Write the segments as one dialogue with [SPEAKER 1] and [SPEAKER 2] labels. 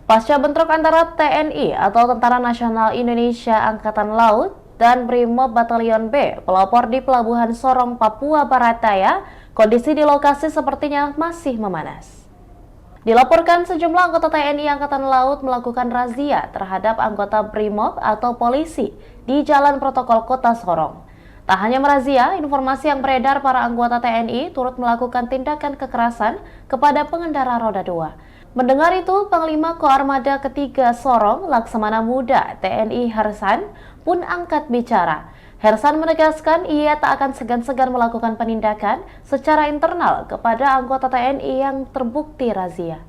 [SPEAKER 1] Pasca bentrok antara TNI atau Tentara Nasional Indonesia Angkatan Laut dan Brimob Batalion B pelopor di Pelabuhan Sorong, Papua Barat Daya, kondisi di lokasi sepertinya masih memanas. Dilaporkan sejumlah anggota TNI Angkatan Laut melakukan razia terhadap anggota Brimob atau polisi di Jalan Protokol Kota Sorong. Tak hanya merazia, informasi yang beredar para anggota TNI turut melakukan tindakan kekerasan kepada pengendara roda 2. Mendengar itu, Panglima Koarmada Ketiga Sorong, Laksamana Muda TNI Hersan pun angkat bicara. Hersan menegaskan ia tak akan segan-segan melakukan penindakan secara internal kepada anggota TNI yang terbukti razia.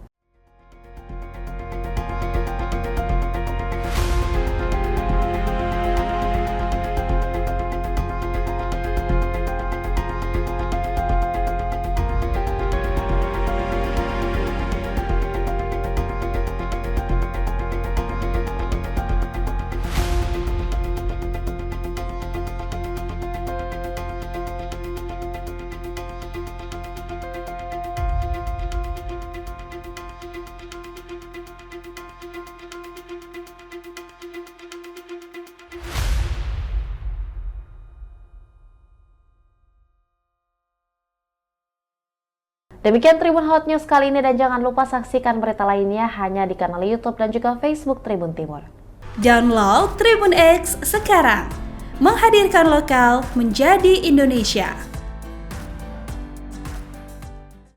[SPEAKER 1] Demikian Tribun Hot News kali ini dan jangan lupa saksikan berita lainnya hanya di kanal YouTube dan juga Facebook Tribun Timur.
[SPEAKER 2] Download Tribun X sekarang, menghadirkan lokal menjadi Indonesia.